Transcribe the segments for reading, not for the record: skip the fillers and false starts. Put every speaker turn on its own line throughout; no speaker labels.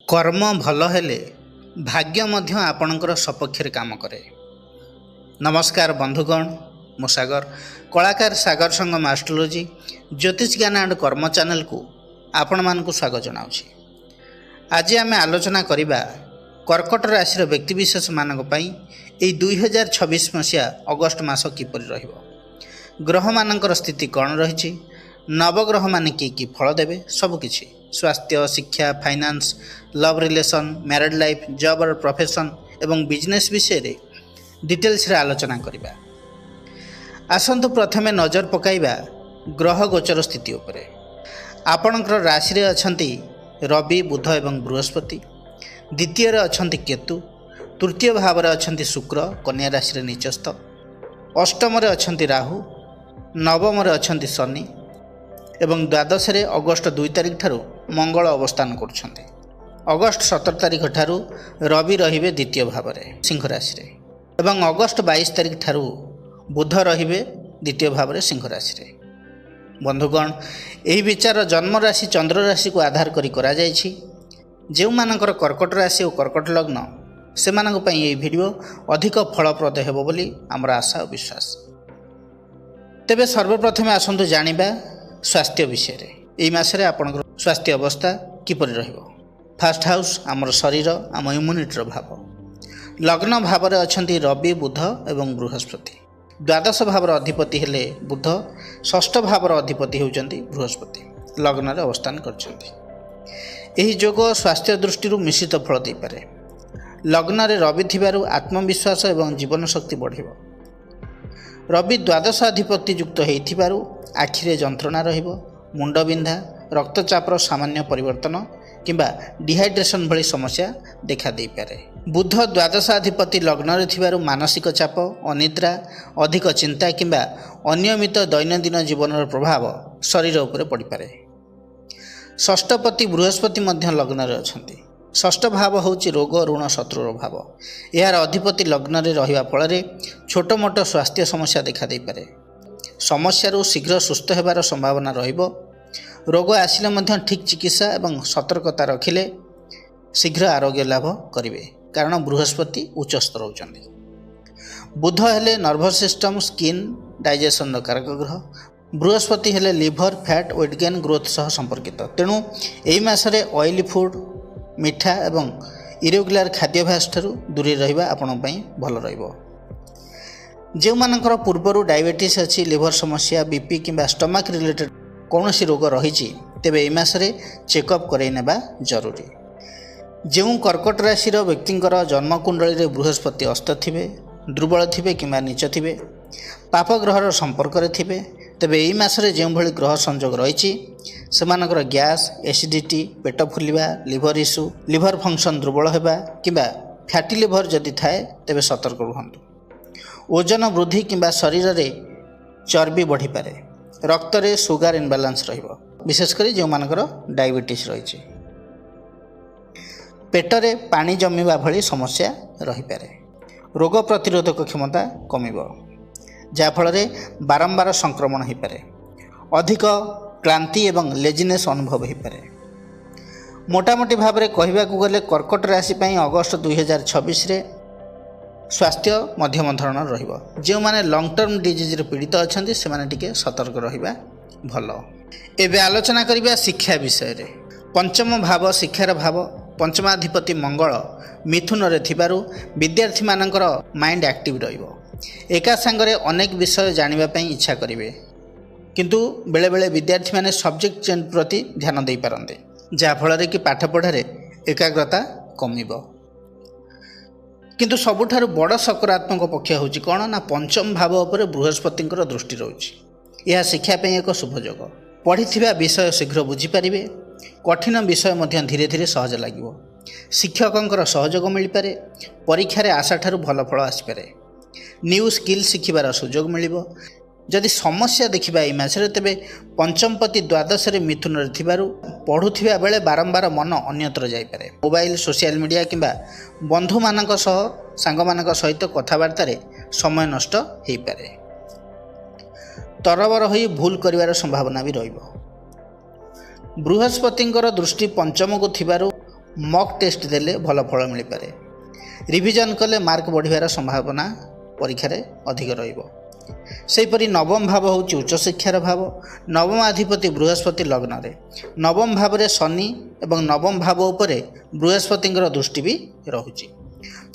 कर्म भल हेले भाग्य मध्य आपणकर सपक्षरे काम करे। नमस्कार बंधुगण, मो सागर कलाकार सागर संगम एस्ट्रोलॉजी ज्योतिष ज्ञान एंड कर्म चैनल को आपण मानकु स्वागत जनाउछि। आज आम आलोचना करिबा कर्कट राशि व्यक्तिविशेष मानक पई एई 2026 मसिया अगस्त मास किपरि रहिबो, ग्रह मानकर स्थिति कौन रही, नवग्रह माने कि फल देवे, सबकिछि स्वास्थ्य, शिक्षा, finance, love relation, married life, job और प्रोफेशन एवं बिजनेस विषय रे डिटेल्स रे आलोचना करिबा। आसंतु प्रथमे नजर पकाइबा ग्रह गोचर स्थिति उपरे। आपणकर राशि रे अछंती रवि, बुध एवं बृहस्पति, द्वितीय रे अछंती केतु, तृतीय भाव रे अछंती शुक्र कन्या राशि रे नीचस्थ, अष्टम रे अछंती राहु, नवम रे अछंती शनि एवं द्वादश रे अगस्त 2 तारिख ठारू मंगल अवस्थान करुछंती। अगस्त 17 तारिख ठारू रवि रहिबे द्वितीय भाव रे सिंह राशि रे एवं अगस्त 22 तारिख ठारू बुध रहिबे द्वितीय भाव रे सिंह राशि रे। बंधुगण, एही विचार जन्म राशि चंद्र राशि को आधार करी करा जायछि। जेउ मानकर कर्कट राशि और कर्कट लग्न से मानक पई एही वीडियो अधिक फलप्रद हेबो बोली हमर आशा और विश्वास। तेबे सर्वप्रथमे आसंतु जानिबा स्वास्थ्य विषय रे। एई मासरे आपनकर स्वास्थ्य अवस्था किपरि रहिबो। फास्ट हाउस आमर शरीर आम इम्यूनिटीर भाव। लग्न भाव रे अछंती रवि, बुध एवं बृहस्पति। द्वादश भावर अधिपति हेले बुध, षष्ठ भावर अधिपति होउचंती बृहस्पति, लग्न रे अवस्थान करछंती। एही जोग स्वास्थ्य दृष्टि मिश्रित फल दै पारे। लग्न रे रवि थिबारु आत्मविश्वास एवं जीवन शक्ति बढ़िबो। रवि द्वादश अधिपति युक्त होइथिबारु आखिरे जंत्रणा रहिबो, मुंडबिंधा, रक्तचापर सामान्य परिवर्तन किंबा डिहाइड्रेशन भली समस्या देखा दे पारे। बुध द्वादशाधिपति लग्न रे थिबारु मानसिक चाप, अनिद्रा, अधिक चिंता किंबा अनियमित दैनंदिन जीवन प्रभाव शरीर उपरे पड़ी पारे। षष्ठपति बृहस्पति मध्य लग्न रे अछंती। षष्ठ भाव होची रोग, ऋण, शत्रुर भाव। यार अधिपति लग्न रे रहिबा फଳରେ छोट मोट स्वास्थ्य समस्या देखा दे पारे। समस्या शीघ्र सुस्थ होबार संभावना रहिबो। रोग आसिले मध्य ठीक चिकित्सा एवं सतर्कता रखिले शीघ्र आरोग्य लाभ करिवे, कारण बृहस्पति उच्चस्थ रहउचंदी। बुध हेले नर्भस सिस्टम, स्किन, डाइजेशन कारक ग्रह। बृहस्पति हेले liver, fat, weight gain, growth सह संपर्कित। तेणु एही मासरे ऑयली फूड, मिठा एवं इरेगुलर खाद्याभ्यास ठारू दूरी रहिबा आपण पई भल रहिबो। जो मानकर पूर्वर डायबिटीज अच्छी, लिवर समस्या, बीपी किंबा स्टमक रिलेटेड कौन सी रोग रही, तेबे एई मासरे चेकअप करई नेबा जरूरी। जो कर्कट राशि व्यक्तिंकर जन्मकुंडली रे बृहस्पति अस्त थिबे, दुर्बल थिबे किंबा नीच थिबे, पाप ग्रहर संपर्क रे थिबे, तेबे एई मासरे जो भली ग्रह संयोग रही सेमानकर गैस, एसिडिटी, पेट फुलिबा, लिवर इश्यू, लिवर फंक्शन दुर्बल होबा किंबा फैटी लिवर जदि थाए तेबे सतर्क रहंतु। ओजन वृद्धि किंबा शरीर रे चर्बी बढ़ी पारे। रक्त रे सुगर इनबालांस रहिबो, विशेषकर जो मानकर डायबिटीज रही। पेट रे पानी जमीबा भली समस्या रही पारे। रोग प्रतिरोधक क्षमता कमिबो, जा फल रे बारंबार संक्रमण हो पारे। अधिक क्लांति एवं लेजिनेस अनुभव हो पारे। मोटामोटी भाव में कहवाक गले कर्कट राशि पई अगस्त 2026 रे स्वास्थ्य मध्यम धरण रहिबो। जो माने लॉन्ग टर्म डिजीज रे पीड़ित अछंती से माने टिके सतर्क रहिबा भल। एबे आलोचना करिबा शिक्षा विषय रे। पंचम भाव शिक्षार भाव। पंचमाधिपति मंगल मिथुन रे थिबारु विद्यार्थी मानकर माइंड एक्टिव रहिबो। एका संगरे अनेक विषय जानिबा पई इच्छा करिवे, किंतु बेले बेले विद्यार्थी माने सब्जेक्ट चेंज प्रति ध्यान देई पारंते, जा फल रे कि पाठ पढ़ारे एकाग्रता कमिबो। किंतु सबुठारु बड़ सकारात्मक पक्ष होची कोन ना पंचम भाव उपर बृहस्पतिंकर दृष्टि रहउची। यह शिक्षा पे एक शुभयोग। पढ़िथिबा विषय शीघ्र बुझी पारिबे, कठिन विषय मध्य धीरे धीरे सहज लागिबो। शिक्षकंकर सहयोग मिल पारे। परीक्षा रे आशा ठारु भल फल आसी पारे। न्यू स्किल शिखिबार सुयोग मिलिबो। जदि समस्या देखिबा एई मासरे तेबे पंचमपति द्वादश रे मिथुन रे थिबारु पढ़ुथिबा बेले बारंबार मन अन्यत्र जाई पारे। मोबाइल, सोशल मीडिया किंबा बंधु मानक सह सांग मानक सहित कथावार्ता रे समय नष्ट हेई पारे। तरबर होई भूल करिवार संभावना भी रहिबो। बृहस्पतिंकर दृष्टि पंचम को थिबारु मॉक टेस्ट देले भल फल मिल पारे। रिविजन कले मार्क बढ़िबार संभावना परीक्षा रे अधिक रहिबो। सेहीपरि नवम भाव होउची उच्च शिक्षार भाव। नवम अधिपति बृहस्पति लग्न रे, नवम भाव रे शनि एवं नवम भाव उपरे बृहस्पतिंकर दृष्टि भी रहुची।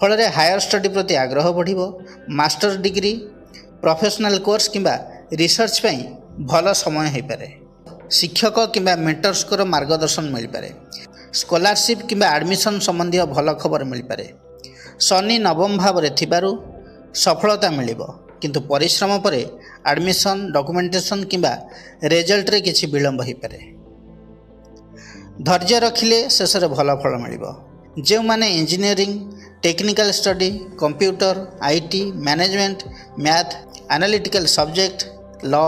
फल हायर स्टडी प्रति आग्रह बढ़िबो। मास्टर डिग्री, प्रोफेशनल कोर्स किंबा रिसर्च पई भल समय हो पारे। शिक्षक किंबा मेंटर्स को मार्गदर्शन मिल पारे। स्कॉलरशिप किंबा एडमिशन संबंधी भल खबर मिल पारे। शनि नवम भाव रे थिबारु सफलता मिलिबो, किंतु परिश्रम पर एडमिशन, डॉक्यूमेंटेशन किंबा रिजल्ट रे किछि विलंब हो पारे। धैर्य रखिले शेष रे भल फल मिलिबो। जो माने engineering, technical study, computer, IT, management, math, analytical subject, law,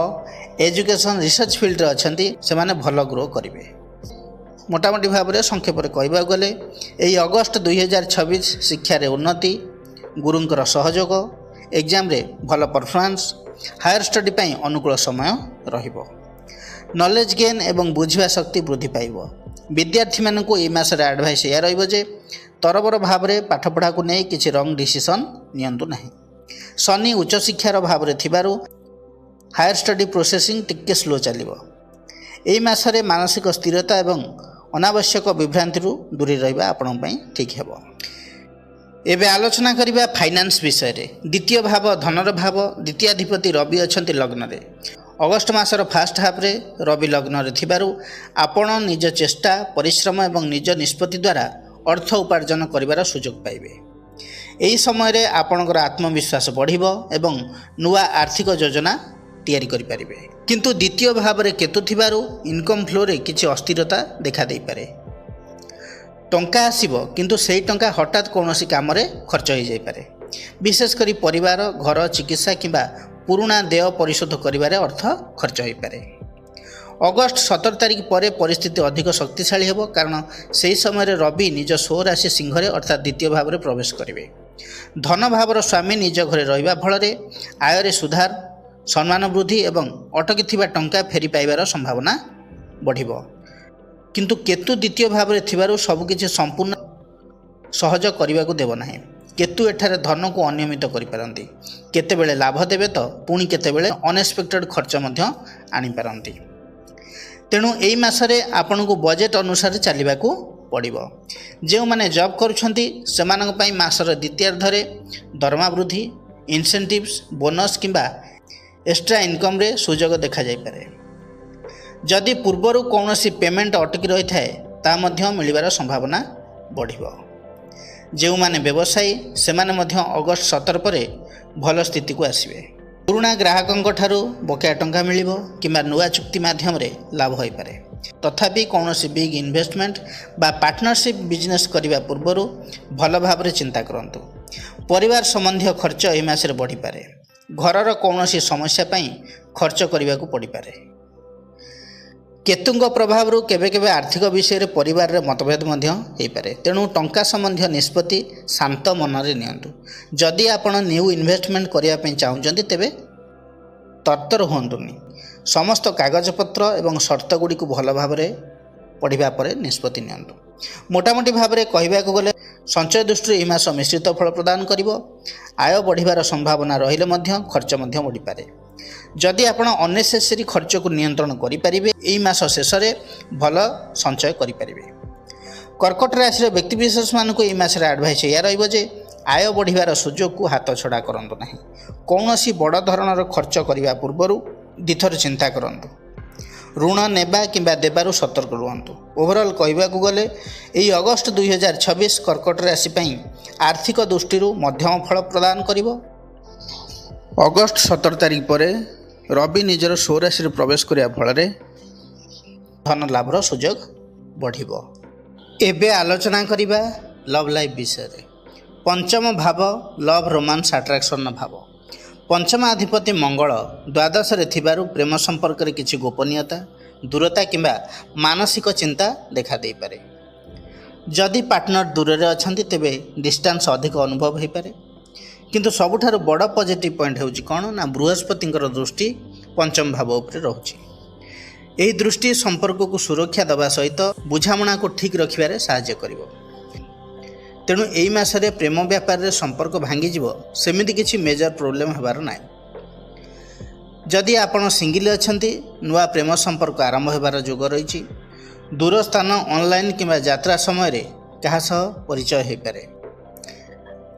education, research field रे अछंती से माने भल ग्रो करिवे। मोटामोटी भाव में संक्षेप कहवा गले यही अगस्ट 2026 शिक्षा रे उन्नति, गुरुंकर सहयोग, एग्जाम रे भल परफॉर्मेंस, हायर स्टडी पई अनुकूल समय रहिबो। नॉलेज गेन एवं बुझिबा शक्ति वृद्धि पाइबो। विद्यार्थी मानकु ए मास रे एडवाइस या रहिबो जे तरबर भाव रे पाठ पढ़ा को नै किछि रंग डिसीजन नियंतु नाही। शनि उच्च शिक्षार भाव रे थिबारु हायर स्टडी प्रोसेसिंग टिके स्लो चलिबो। एई मास रे मानसिक स्थिरता एवं अनावश्यक विभ्रांति दूरी रहिबा आपन पई ठीक हेबो। एबे आलोचना करिबा फाइनेंस विषय रे। द्वितीय भाव धनर भाव, द्वितीयाधिपति रवि अछंती लग्न रे। अगस्ट मासर फास्ट हाफ रे रवि लग्न रे थिबारु आपण निज चेष्टा, परिश्रम एवं निज निष्पत्ति द्वारा अर्थ उपार्जन करिवार सुযোগ पाइबे। एही समय रे आपणकर आत्मविश्वास बढ़िबो एवं नुआ आर्थिक योजना तैयारी करि परिबे। किंतु द्वितीय भाव रे केतु थिबारु इनकम फ्लो रे किछि अस्थिरता देखा देई पारे। टंका आसीबो, किंतु सेही टंका हठात कोनोसी काम रे खर्च हो जाई पारे। विशेष करी परिवार, घर, चिकित्सा किंबा पुराना देय परिशोध करिवारे अर्थ खर्च हो पारे। अगस्ट 17 तारिख पर परिस्थिति अधिक शक्तिशाली हेबो, कारण सेही समय रे रवि निज स्व राशि सिंह रे अर्थात द्वितीय भाव रे प्रवेश करिवे। धन भावर स्वामी निज घरे रहिबा फल रे आय रे सुधार, सम्मान वृद्धि एवं अटकी थिबा टंका फेरी पाइबार संभावना बढ़िबो। किंतु केतु द्वितीय भाव रे थिबारु सबकिछि संपूर्ण सहज करने देव ना। केतु एठारे धन को अनियमित करिपारंती। केतेबेले लाभ देवे तो पुणी केतेबेले अनएक्सपेक्टेड खर्च मध्य आनी पारंती। तेणु एई मासरे आपन को बजेट अनुसार चलिबाकू पड़िबो। जो माने जॉब करूछंती सेमानक पई मासर द्वितीयार्धरे दरमा वृद्धि, इनसेंटिव्स, बोनस किंबा एक्स्ट्रा इनकम रे सुयोग देखा जाय पारे। जदि पूर्वरु कौनसी पेमेंट अटकी रही थाए ता मध्य मिलिबार संभावना बढ़िबो। जो माने व्यवसायी सेमाने मध्य अगस्ट 17 पर भल स्थिति को आसिबे। पुराना ग्राहकों ठारू बकेया टंका मिलिबो किंबा नुआ चुक्ति माध्यम रे लाभ होई पारे। तथापि कौनसी बिग इन्वेस्टमेंट बा पार्टनरशिप बिजनेस करिबा पूर्वरु भल भाव रे चिंता करंतु। परिवार संबंधी खर्च एही मास रे बढ़ी पारे। घरर कौनसी समस्या पई खर्च करिबा को पड़ी पारे। केतुंग प्रभाव रू केबे केबे आर्थिक विषय रे परिवार रे मतभेद मध्य होई पारे। तेणु टंका संबंधी निष्पत्ति शांत मन रे नियंतु। जदि आपण न्यू इन्वेस्टमेंट करिया पई चाहुचंती तेबे तरतर होंतुनी। समस्त कागजपत्र एवं शर्त गुडी को भल भाव रे पढ़िबा परे निष्पत्ति नियंतु। मोटामोटी भाव रे कहिबा को गले संचय दृष्टि एही मास मिश्रित फल प्रदान करिवो। आय बढ़िबार संभावना रहिले मध्य खर्च मध्य बढ़ी पारे। जदि आपण अननेसेसरी खर्च को नियंत्रण करि परिबे एही मास शेष रे भल संचय करि परिबे। कर्कट राशि रे व्यक्ति विशेष मान को एही मास रे एडवाइस या रहइबो जे आय बढ़िबार सुयोग को हाथ छड़ा करंतु नाही। कौनसी बड़ धरणर खर्च करिबा पूर्वरु दिथर चिंता करंतु। ऋण नेबा किंबा देबारु सतर्क रुहंतु। ओवरऑल कहबा को गले एही अगस्त 2026 कर्कट राशि पई आर्थिक दृष्टि मध्यम फल प्रदान करिवो। अगस्ट 17 तारिख पर रवि निजर स्व राशि रे प्रवेश करिया फल रे धन लाभर सुयोग बढ़िबो। एबे आलोचना करिबा लव लाइफ विषय रे। पंचम भाव लव रोमांस अट्रैक्शन भाव। पंचम अधिपति मंगल द्वादश रे थिबारु प्रेम संपर्क रे किछि गोपनीयता, दूरता किंबा मानसिक चिंता देखा दे पारे। जदि पार्टनर दूर रे अछंती तेबे डिस्टेंस अधिक अनुभव हो पारे। किंतु सबुठारु बड़ पॉजिटिव पॉइंट हेउची कोन ना बृहस्पतिंकर दृष्टि पंचम भाव उपरे रहुची। एही दृष्टि संपर्क को सुरक्षा दबा सहित बुझामणा को ठीक रखिबारे सहाय्य करिवो। ତେଣୁ ଏହି ମାସରେ ପ୍ରେମ ବ୍ୟାପାରରେ ସମ୍ପର୍କ ଭାଙ୍ଗିଯିବ, ସେମିତି କିଛି ମେଜର ପ୍ରୋବ୍ଲେମ୍ ହେବାର ନାହିଁ। ଯଦି ଆପଣ ସିଙ୍ଗିଲ୍ ଅଛନ୍ତି, ନୂଆ ପ୍ରେମ ସମ୍ପର୍କ ଆରମ୍ଭ ହେବାର ଯୋଗ ରହିଛି। ଦୂର ସ୍ଥାନ, ଅନଲାଇନ୍ କିମ୍ବା ଯାତ୍ରା ସମୟରେ କାହା ସହ ପରିଚୟ ହୋଇପାରେ।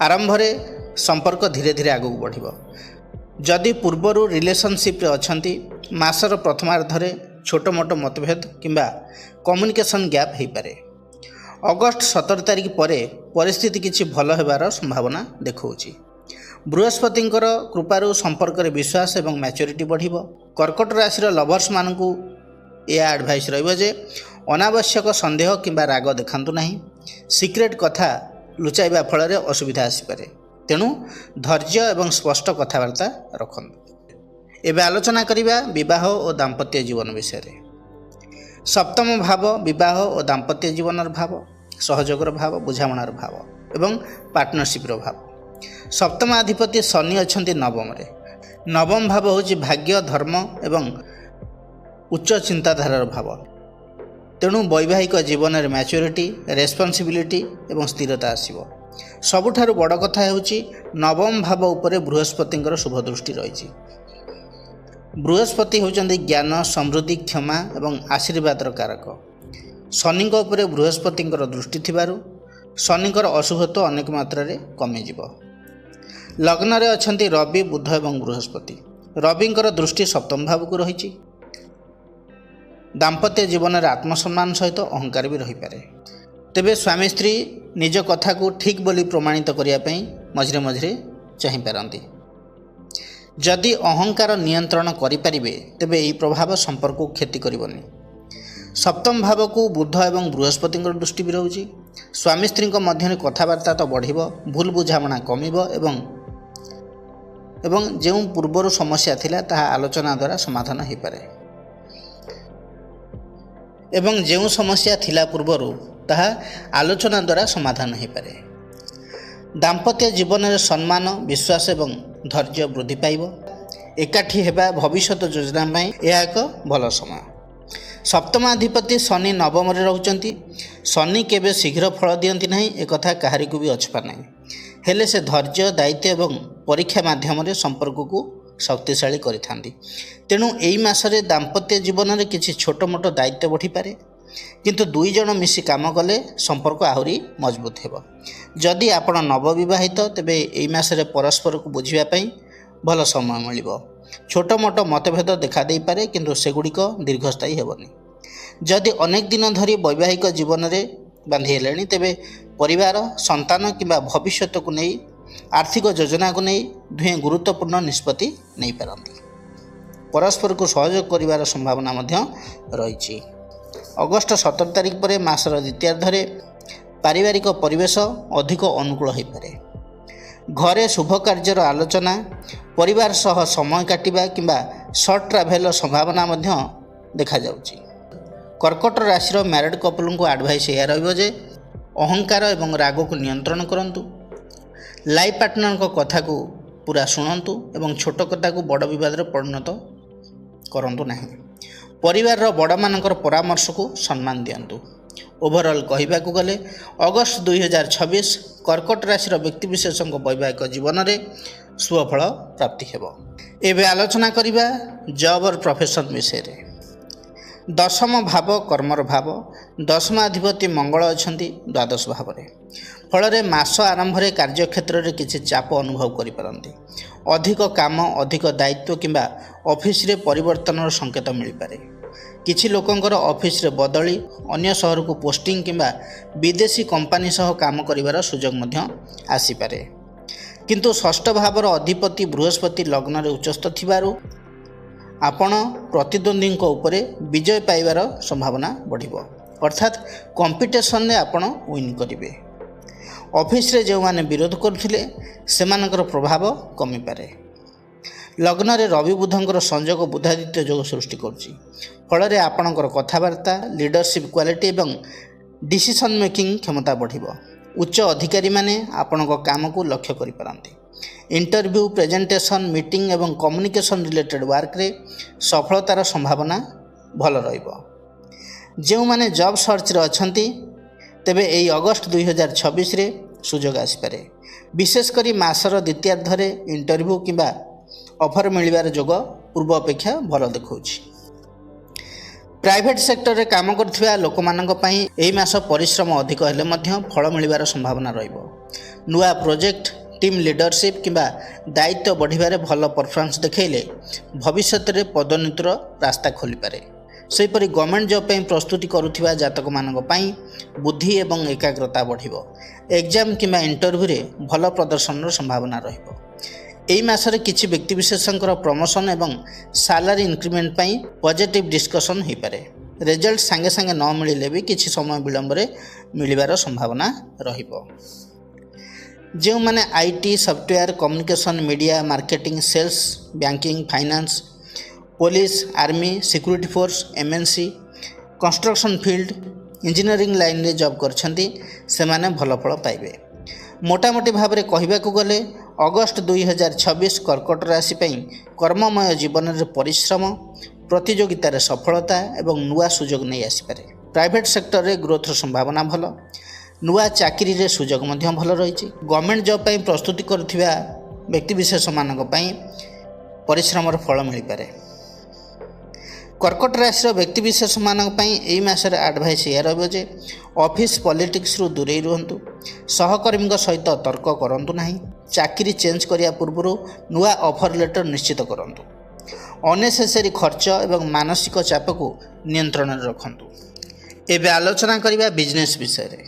ଆରମ୍ଭରେ ସମ୍ପର୍କ ଧୀରେ ଧୀରେ ଆଗକୁ ବଢ଼ିବ। ଯଦି ପୂର୍ବରୁ ରିଲେସନସିପ୍ରେ ଅଛନ୍ତି, ମାସର ପ୍ରଥମାର୍ଦ୍ଧରେ ଛୋଟ ମୋଟ ମତଭେଦ କିମ୍ବା କମ୍ୟୁନିକେସନ୍ ଗ୍ୟାପ୍ ହୋଇପାରେ। ଅଗଷ୍ଟ 17 ତାରିଖ ପରେ ପରିସ୍ଥିତି କିଛି ଭଲ ହେବାର ସମ୍ଭାବନା ଦେଖାଉଛି। ବୃହସ୍ପତିଙ୍କର କୃପାରୁ ସମ୍ପର୍କରେ ବିଶ୍ୱାସ ଏବଂ ମ୍ୟାଚୁରିଟି ବଢ଼ିବ। କର୍କଟ ରାଶିର ଲଭର୍ସମାନଙ୍କୁ ଏହା ଆଡ଼ଭାଇସ୍ ରହିବ ଯେ ଅନାବଶ୍ୟକ ସନ୍ଦେହ କିମ୍ବା ରାଗ ଦେଖାନ୍ତୁ ନାହିଁ। ସିକ୍ରେଟ୍ କଥା ଲୁଚାଇବା ଫଳରେ ଅସୁବିଧା ଆସିପାରେ, ତେଣୁ ଧୈର୍ଯ୍ୟ ଏବଂ ସ୍ପଷ୍ଟ କଥାବାର୍ତ୍ତା ରଖନ୍ତୁ। ଏବେ ଆଲୋଚନା କରିବା ବିବାହ ଓ ଦାମ୍ପତ୍ୟ ଜୀବନ ବିଷୟରେ। ସପ୍ତମ ଭାବ ବିବାହ ଓ ଦାମ୍ପତ୍ୟ ଜୀବନର ଭାବ, ସହଯୋଗର ଭାବ, ବୁଝାମଣାର ଭାବ ଏବଂ ପାର୍ଟନରସିପ୍ର ଭାବ। ସପ୍ତମାଧିପତି ଶନି ଅଛନ୍ତି ନବମରେ। ନବମ ଭାବ ହେଉଛି ଭାଗ୍ୟ, ଧର୍ମ ଏବଂ ଉଚ୍ଚ ଚିନ୍ତାଧାରାର ଭାବ। ତେଣୁ ବୈବାହିକ ଜୀବନରେ ମ୍ୟାଚୁରିଟି, ରେସ୍ପନ୍ସିବିଲିଟି ଏବଂ ସ୍ଥିରତା ଆସିବ। ସବୁଠାରୁ ବଡ଼ କଥା ହେଉଛି ନବମ ଭାବ ଉପରେ ବୃହସ୍ପତିଙ୍କର ଶୁଭ ଦୃଷ୍ଟି ରହିଛି। ବୃହସ୍ପତି ହେଉଛନ୍ତି ଜ୍ଞାନ, ସମୃଦ୍ଧି, କ୍ଷମା ଏବଂ ଆଶୀର୍ବାଦର କାରକ। ଶନିଙ୍କ ଉପରେ ବୃହସ୍ପତିଙ୍କର ଦୃଷ୍ଟି ଥିବାରୁ ଶନିଙ୍କର ଅଶୁଭତ୍ୱ ଅନେକ ମାତ୍ରାରେ କମିଯିବ। ଲଗ୍ନରେ ଅଛନ୍ତି ରବି, ବୁଧ ଏବଂ ବୃହସ୍ପତି। ରବିଙ୍କର ଦୃଷ୍ଟି ସପ୍ତମ ଭାବକୁ ରହିଛି। ଦାମ୍ପତ୍ୟ ଜୀବନରେ ଆତ୍ମସମ୍ମାନ ସହିତ ଅହଙ୍କାର ବି ରହିପାରେ। ତେବେ ସ୍ୱାମୀ ସ୍ତ୍ରୀ ନିଜ କଥାକୁ ଠିକ୍ ବୋଲି ପ୍ରମାଣିତ କରିବା ପାଇଁ ମଝିରେ ମଝିରେ ଚାହିଁପାରନ୍ତି। ଯଦି ଅହଙ୍କାର ନିୟନ୍ତ୍ରଣ କରିପାରିବେ, ତେବେ ଏହି ପ୍ରଭାବ ସମ୍ପର୍କକୁ କ୍ଷତି କରିବନି। ସପ୍ତମ ଭାବକୁ ବୁଧ ଏବଂ ବୃହସ୍ପତିଙ୍କର ଦୃଷ୍ଟି ବି ରହୁଛି। ସ୍ୱାମୀ ସ୍ତ୍ରୀଙ୍କ ମଧ୍ୟରେ କଥାବାର୍ତ୍ତା ତ ବଢ଼ିବ, ଭୁଲ ବୁଝାମଣା କମିବ ଏବଂ ଯେଉଁ ପୂର୍ବରୁ ସମସ୍ୟା ଥିଲା ତାହା ଆଲୋଚନା ଦ୍ୱାରା ସମାଧାନ ହୋଇପାରେ। ଏବଂ ଯେଉଁ ସମସ୍ୟା ଥିଲା ପୂର୍ବରୁ ତାହା ଆଲୋଚନା ଦ୍ୱାରା ସମାଧାନ ହୋଇପାରେ। ଦାମ୍ପତ୍ୟ ଜୀବନରେ ସମ୍ମାନ, ବିଶ୍ୱାସ ଏବଂ ଧୈର୍ଯ୍ୟ ବୃଦ୍ଧି ପାଇବ। ଏକାଠି ହେବା ଭବିଷ୍ୟତ ଯୋଜନା ପାଇଁ ଏହା ଏକ ଭଲ ସମୟ। ସପ୍ତମାଧିପତି ଶନି ନବମରେ ରହୁଛନ୍ତି। ଶନି କେବେ ଶୀଘ୍ର ଫଳ ଦିଅନ୍ତି ନାହିଁ, ଏକଥା କାହାରିକୁ ବି ଅଛପା ନାହିଁ। ହେଲେ ସେ ଧୈର୍ଯ୍ୟ, ଦାୟିତ୍ୱ ଏବଂ ପରୀକ୍ଷା ମାଧ୍ୟମରେ ସମ୍ପର୍କକୁ ଶକ୍ତିଶାଳୀ କରିଥାନ୍ତି। ତେଣୁ ଏହି ମାସରେ ଦାମ୍ପତ୍ୟ ଜୀବନରେ କିଛି ଛୋଟ ମୋଟ ଦାୟିତ୍ୱ ବଢ଼ିପାରେ, କିନ୍ତୁ ଦୁଇ ଜଣ ମିଶି କାମ କଲେ ସମ୍ପର୍କ ଆହୁରି ମଜବୁତ ହେବ। ଯଦି ଆପଣ ନବବିବାହିତ, ତେବେ ଏହି ମାସରେ ପରସ୍ପରକୁ ବୁଝିବା ପାଇଁ ଭଲ ସମୟ ମିଳିବ। ଛୋଟ ମୋଟ ମତଭେଦ ଦେଖାଦେଇପାରେ, କିନ୍ତୁ ସେଗୁଡ଼ିକ ଦୀର୍ଘସ୍ଥାୟୀ ହେବନି। ଯଦି ଅନେକ ଦିନ ଧରି ବୈବାହିକ ଜୀବନରେ ବାନ୍ଧି ହେଲେଣି, ତେବେ ପରିବାର, ସନ୍ତାନ କିମ୍ବା ଭବିଷ୍ୟତକୁ ନେଇ ଆର୍ଥିକ ଯୋଜନାକୁ ନେଇ ଦୁହେଁ ଗୁରୁତ୍ୱପୂର୍ଣ୍ଣ ନିଷ୍ପତ୍ତି ନେଇପାରନ୍ତି। ପରସ୍ପରକୁ ସହଯୋଗ କରିବାର ସମ୍ଭାବନା ମଧ୍ୟ ରହିଛି। ଅଗଷ୍ଟ 17 ତାରିଖ ପରେ ମାସର ଦ୍ୱିତୀୟାର୍ଦ୍ଧରେ ପାରିବାରିକ ପରିବେଶ ଅଧିକ ଅନୁକୂଳ ହୋଇପାରେ। ଘରେ ଶୁଭ କାର୍ଯ୍ୟର ଆଲୋଚନା, ପରିବାର ସହ ସମୟ କାଟିବା କିମ୍ବା ସର୍ଟ ଟ୍ରାଭେଲର ସମ୍ଭାବନା ମଧ୍ୟ ଦେଖାଯାଉଛି। କର୍କଟ ରାଶିର ମ୍ୟାରିଡ୍ କପଲଙ୍କୁ ଆଡ଼ଭାଇସ୍ ଏହା ରହିବ ଯେ ଅହଙ୍କାର ଏବଂ ରାଗକୁ ନିୟନ୍ତ୍ରଣ କରନ୍ତୁ। ଲାଇଫ୍ ପାର୍ଟନରଙ୍କ କଥାକୁ ପୁରା ଶୁଣନ୍ତୁ ଏବଂ ଛୋଟ କଥାକୁ ବଡ଼ ବିବାଦରେ ପରିଣତ କରନ୍ତୁ ନାହିଁ। ପରିବାରର ବଡ଼ମାନଙ୍କର ପରାମର୍ଶକୁ ସମ୍ମାନ ଦିଅନ୍ତୁ। ଓଭରଅଲ୍ କହିବାକୁ ଗଲେ ଅଗଷ୍ଟ 2026 କର୍କଟ ରାଶିର ବ୍ୟକ୍ତିବିଶେଷଙ୍କ ବୈବାହିକ ଜୀବନରେ ସୁଫଳ ପ୍ରାପ୍ତି ହେବ। ଏବେ ଆଲୋଚନା କରିବା ଜବ୍ ଅର୍ ପ୍ରଫେସନ୍ ବିଷୟରେ। ଦଶମ ଭାବ କର୍ମର ଭାବ। ଦଶମାଧିପତି ମଙ୍ଗଳ ଅଛନ୍ତି ଦ୍ୱାଦଶ ଭାବରେ। ଫଳରେ ମାସ ଆରମ୍ଭରେ କାର୍ଯ୍ୟକ୍ଷେତ୍ରରେ କିଛି ଚାପ ଅନୁଭବ କରିପାରନ୍ତି। ଅଧିକ କାମ, ଅଧିକ ଦାୟିତ୍ୱ କିମ୍ବା ଅଫିସରେ ପରିବର୍ତ୍ତନର ସଂକେତ ମିଳିପାରେ। କିଛି ଲୋକଙ୍କର ଅଫିସରେ ବଦଳି, ଅନ୍ୟ ସହରକୁ ପୋଷ୍ଟିଂ କିମ୍ବା ବିଦେଶୀ କମ୍ପାନୀ ସହ କାମ କରିବାର ସୁଯୋଗ ମଧ୍ୟ ଆସିପାରେ। କିନ୍ତୁ ଷଷ୍ଠ ଭାବର ଅଧିପତି ବୃହସ୍ପତି ଲଗ୍ନରେ ଉଚ୍ଚସ୍ଥ ଥିବାରୁ ଆପଣ ପ୍ରତିଦ୍ୱନ୍ଦ୍ୱୀଙ୍କ ଉପରେ ବିଜୟ ପାଇବାର ସମ୍ଭାବନା ବଢ଼ିବ। ଅର୍ଥାତ୍ କମ୍ପିଟିସନରେ ଆପଣ ୱିନ୍ କରିବେ। ଅଫିସରେ ଯେଉଁମାନେ ବିରୋଧ କରୁଥିଲେ ସେମାନଙ୍କର ପ୍ରଭାବ କମିପାରେ। ଲଗ୍ନରେ ରବି ବୁଧଙ୍କର ସଂଯୋଗ ବୁଧାଦିତ୍ୟ ଯୋଗ ସୃଷ୍ଟି କରୁଛି। ଫଳରେ ଆପଣଙ୍କର କଥାବାର୍ତ୍ତା, ଲିଡରସିପ୍ କ୍ୱାଲିଟି ଏବଂ ଡିସିସନ୍ ମେକିଂ କ୍ଷମତା ବଢ଼ିବ। ଉଚ୍ଚ ଅଧିକାରୀମାନେ ଆପଣଙ୍କ କାମକୁ ଲକ୍ଷ୍ୟ କରିପାରନ୍ତି। ଇଣ୍ଟରଭ୍ୟୁ, ପ୍ରେଜେଣ୍ଟେସନ୍, ମିଟିଂ ଏବଂ କମ୍ୟୁନିକେସନ୍ ରିଲେଟେଡ୍ ୱାର୍କରେ ସଫଳତାର ସମ୍ଭାବନା ଭଲ ରହିବ। ଯେଉଁମାନେ ଜବ୍ ସର୍ଚ୍ଚରେ ଅଛନ୍ତି, ତେବେ ଏହି ଅଗଷ୍ଟ 2026ରେ ସୁଯୋଗ ଆସିପାରେ। ବିଶେଷ କରି ମାସର ଦ୍ୱିତୀୟାର୍ଦ୍ଧରେ ଇଣ୍ଟରଭ୍ୟୁ କିମ୍ବା ଅଫର ମିଳିବାର ଯୋଗ ପୂର୍ବ ଅପେକ୍ଷା ଭଲ ଦେଖାଉଛି। ପ୍ରାଇଭେଟ୍ ସେକ୍ଟରରେ କାମ କରୁଥିବା ଲୋକମାନଙ୍କ ପାଇଁ ଏହି ମାସ ପରିଶ୍ରମ ଅଧିକ ହେଲେ ମଧ୍ୟ ଫଳ ମିଳିବାର ସମ୍ଭାବନା ରହିବ। ନୂଆ ପ୍ରୋଜେକ୍ଟ, ଟିମ୍ ଲିଡରସିପ୍ କିମ୍ବା ଦାୟିତ୍ୱ ବଢ଼ିବାରେ ଭଲ ପରଫର୍ମାନ୍ସ ଦେଖାଇଲେ ଭବିଷ୍ୟତରେ ପଦୋନ୍ନତିର ରାସ୍ତା ଖୋଲିପାରେ। ସେହିପରି ଗଭର୍ଣ୍ଣମେଣ୍ଟ ଜବ୍ ପାଇଁ ପ୍ରସ୍ତୁତି କରୁଥିବା ଜାତକମାନଙ୍କ ପାଇଁ ବୁଦ୍ଧି ଏବଂ ଏକାଗ୍ରତା ବଢ଼ିବ। ଏକ୍ଜାମ୍ କିମ୍ବା ଇଣ୍ଟରଭ୍ୟୁରେ ଭଲ ପ୍ରଦର୍ଶନର ସମ୍ଭାବନା ରହିବ। ଏହି ମାସରେ କିଛି ବ୍ୟକ୍ତିବିଶେଷଙ୍କର ପ୍ରମୋସନ୍ ଏବଂ ସାଲାରୀ ଇନକ୍ରିମେଣ୍ଟ ପାଇଁ ପଜିଟିଭ୍ ଡିସ୍କସନ୍ ହୋଇପାରେ। ରେଜଲ୍ଟ ସାଙ୍ଗେ ସାଙ୍ଗେ ନ ମିଳିଲେ ବି କିଛି ସମୟ ବିଳମ୍ବରେ ମିଳିବାର ସମ୍ଭାବନା ରହିବ। ଯେଉଁମାନେ IT, software, communication, media, marketing, sales, banking, finance, police, army, security force, MNC, construction field, engineering ଲାଇନ୍ରେ ଜବ୍ କରିଛନ୍ତି ସେମାନେ ଭଲ ଫଳ ପାଇବେ। ମୋଟାମୋଟି ଭାବରେ କହିବାକୁ ଗଲେ ଅଗଷ୍ଟ 2026 କର୍କଟ ରାଶି ପାଇଁ କର୍ମମୟ ଜୀବନରେ ପରିଶ୍ରମ, ପ୍ରତିଯୋଗିତାରେ ସଫଳତା ଏବଂ ନୂଆ ସୁଯୋଗ ନେଇ ଆସିପାରେ। ପ୍ରାଇଭେଟ୍ ସେକ୍ଟରରେ ଗ୍ରୋଥର ସମ୍ଭାବନା ଭଲ। ନୂଆ ଚାକିରିରେ ସୁଯୋଗ ମଧ୍ୟ ଭଲ ରହିଛି। ଗଭର୍ଣ୍ଣମେଣ୍ଟ ଜବ୍ ପାଇଁ ପ୍ରସ୍ତୁତି କରୁଥିବା ବ୍ୟକ୍ତିବିଶେଷମାନଙ୍କ ପାଇଁ ପରିଶ୍ରମର ଫଳ ମିଳିପାରେ। କର୍କଟ ରାଶିର ବ୍ୟକ୍ତିବିଶେଷମାନଙ୍କ ପାଇଁ ଏହି ମାସରେ ଆଡ଼ଭାଇସ୍ ଏହା ରହିବ ଯେ ଅଫିସ୍ ପଲିଟିକ୍ସରୁ ଦୂରେଇ ରୁହନ୍ତୁ। ସହକର୍ମୀଙ୍କ ସହିତ ତର୍କ କରନ୍ତୁ ନାହିଁ। ଚାକିରି ଚେଞ୍ଜ କରିବା ପୂର୍ବରୁ ନୂଆ ଅଫର୍ ଲେଟର୍ ନିଶ୍ଚିତ କରନ୍ତୁ। ଅନେସେସରି ଖର୍ଚ୍ଚ ଏବଂ ମାନସିକ ଚାପକୁ ନିୟନ୍ତ୍ରଣରେ ରଖନ୍ତୁ। ଏବେ ଆଲୋଚନା କରିବା ବିଜନେସ୍ ବିଷୟରେ।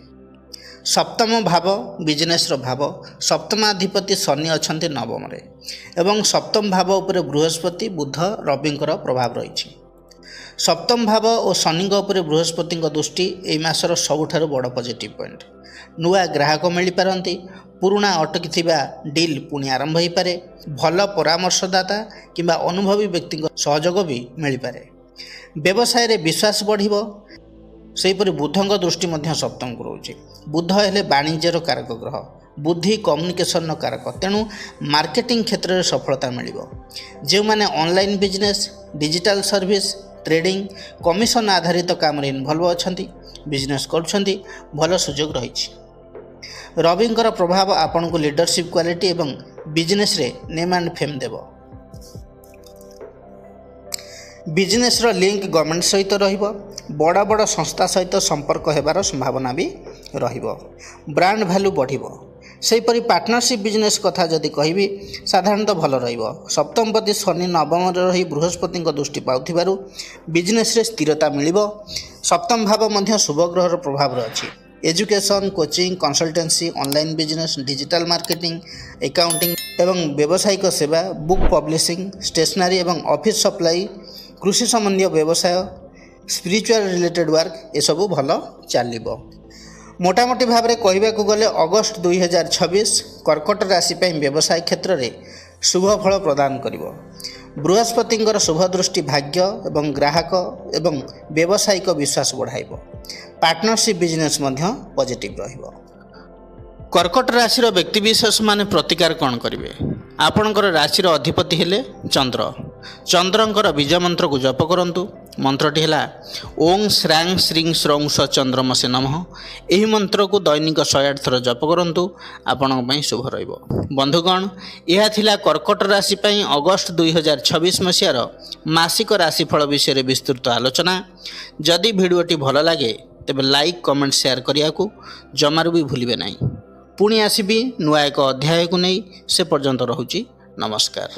ସପ୍ତମ ଭାବ ବିଜନେସ୍ର ଭାବ। ସପ୍ତମାଧିପତି ଶନି ଅଛନ୍ତି ନବମରେ ଏବଂ ସପ୍ତମ ଭାବ ଉପରେ ବୃହସ୍ପତି, ବୁଧ, ରବିଙ୍କର ପ୍ରଭାବ ରହିଛି। ସପ୍ତମ ଭାବ ଓ ଶନିଙ୍କ ଉପରେ ବୃହସ୍ପତିଙ୍କ ଦୃଷ୍ଟି ଏହି ମାସର ସବୁଠାରୁ ବଡ଼ ପଜିଟିଭ୍ ପଏଣ୍ଟ। ନୂଆ ଗ୍ରାହକ ମିଳିପାରନ୍ତି। ପୁରୁଣା ଅଟକିଥିବା ଡିଲ୍ ପୁଣି ଆରମ୍ଭ ହୋଇପାରେ। ଭଲ ପରାମର୍ଶଦାତା କିମ୍ବା ଅନୁଭବୀ ବ୍ୟକ୍ତିଙ୍କ ସହଯୋଗ ବି ମିଳିପାରେ। ବ୍ୟବସାୟରେ ବିଶ୍ୱାସ ବଢ଼ିବ। ସେହିପରି ବୁଧଙ୍କ ଦୃଷ୍ଟି ମଧ୍ୟ ସପ୍ତମକୁ ରହୁଛି। ବୁଧ ହେଲେ ବାଣିଜ୍ୟର କାରକ ଗ୍ରହ, ବୁଦ୍ଧି କମ୍ୟୁନିକେସନ୍ର କାରକ। ତେଣୁ ମାର୍କେଟିଂ କ୍ଷେତ୍ରରେ ସଫଳତା ମିଳିବ। ଯେଉଁମାନେ online business, digital service, trading, commission ଆଧାରିତ କାମରେ ଇନଭଲ୍ଭ ଅଛନ୍ତି, ବିଜନେସ୍ କରୁଛନ୍ତି, ଭଲ ସୁଯୋଗ ରହିଛି। ରବିଙ୍କର ପ୍ରଭାବ ଆପଣଙ୍କୁ ଲିଡରସିପ୍ କ୍ୱାଲିଟି ଏବଂ ବିଜନେସ୍ରେ ନେମ୍ ଆଣ୍ଡ ଫେମ୍ ଦେବ। ବିଜନେସ୍ର ଲିଙ୍କ ଗଭର୍ଣ୍ଣମେଣ୍ଟ ସହିତ ରହିବ। ବଡ଼ ବଡ଼ ସଂସ୍ଥା ସହିତ ସମ୍ପର୍କ ହେବାର ସମ୍ଭାବନା ବି ରହିବ। ବ୍ରାଣ୍ଡ ଭ୍ୟାଲୁ ବଢ଼ିବ। ସେହିପରି ପାର୍ଟନରସିପ୍ ବିଜନେସ୍ କଥା ଯଦି କହିବି ସାଧାରଣତଃ ଭଲ ରହିବ। ସପ୍ତମପତି ଶନି ନବମରେ ରହି ବୃହସ୍ପତିଙ୍କ ଦୃଷ୍ଟି ପାଉଥିବାରୁ ବିଜନେସ୍ରେ ସ୍ଥିରତା ମିଳିବ। ସପ୍ତମ ଭାବ ମଧ୍ୟ ଶୁଭଗ୍ରହର ପ୍ରଭାବରେ ଅଛି। Education, coaching, consultancy, online business, digital marketing, accounting ଏବଂ ବ୍ୟବସାୟିକ ସେବା, ବୁକ୍ ପବ୍ଲିସିଂ, ଷ୍ଟେସନାରୀ ଏବଂ ଅଫିସ୍ ସପ୍ଲାଇ, କୃଷି ସମ୍ବନ୍ଧୀୟ ବ୍ୟବସାୟ, ସ୍ପିରିଚୁଆଲ ରିଲେଟେଡ୍ ୱାର୍କ ଏସବୁ ଭଲ ଚାଲିବ। ମୋଟାମୋଟି ଭାବରେ କହିବାକୁ ଗଲେ ଅଗଷ୍ଟ 2026 କର୍କଟ ରାଶି ପାଇଁ ବ୍ୟବସାୟ କ୍ଷେତ୍ରରେ ଶୁଭ ଫଳ ପ୍ରଦାନ କରିବ। ବୃହସ୍ପତିଙ୍କର ଶୁଭ ଦୃଷ୍ଟି ଭାଗ୍ୟ ଏବଂ ଗ୍ରାହକ ଏବଂ ବ୍ୟବସାୟିକ ବିଶ୍ୱାସ ବଢ଼ାଇବ। ପାର୍ଟନରସିପ୍ ବିଜନେସ୍ ମଧ୍ୟ ପଜିଟିଭ୍ ରହିବ। କର୍କଟ ରାଶିର ବ୍ୟକ୍ତିବିଶେଷମାନେ ପ୍ରତିକାର କ'ଣ କରିବେ? ଆପଣଙ୍କର ରାଶିର ଅଧିପତି ହେଲେ ଚନ୍ଦ୍ର। ଚନ୍ଦ୍ରଙ୍କର ବୀଜ ମନ୍ତ୍ରକୁ ଜପ କରନ୍ତୁ। ମନ୍ତ୍ରଟି ହେଲା ଓଂ ଶ୍ରାଂ ଶ୍ରୀଂ ଶ୍ରୌଂ ସ ଚନ୍ଦ୍ରମସେ ନମଃ। ଏହି ମନ୍ତ୍ରକୁ ଦୈନିକ 108 ଥର ଜପ କରନ୍ତୁ। ଆପଣଙ୍କ ପାଇଁ ଶୁଭ ରହିବ। ବନ୍ଧୁଗଣ, ଏହା ଥିଲା କର୍କଟ ରାଶି ପାଇଁ ଅଗଷ୍ଟ 2026 ମସିହାର ମାସିକ ରାଶିଫଳ ବିଷୟରେ ବିସ୍ତୃତ ଆଲୋଚନା। ଯଦି ଭିଡ଼ିଓଟି ଭଲ ଲାଗେ ତେବେ ଲାଇକ୍, କମେଣ୍ଟ, ସେୟାର କରିବାକୁ ଜମାରୁ ବି ଭୁଲିବେ ନାହିଁ। ପୁଣି ଆସିବି ନୂଆ ଏକ ଅଧ୍ୟାୟକୁ ନେଇ। ସେ ପର୍ଯ୍ୟନ୍ତ ରହୁଛି ନମସ୍କାର।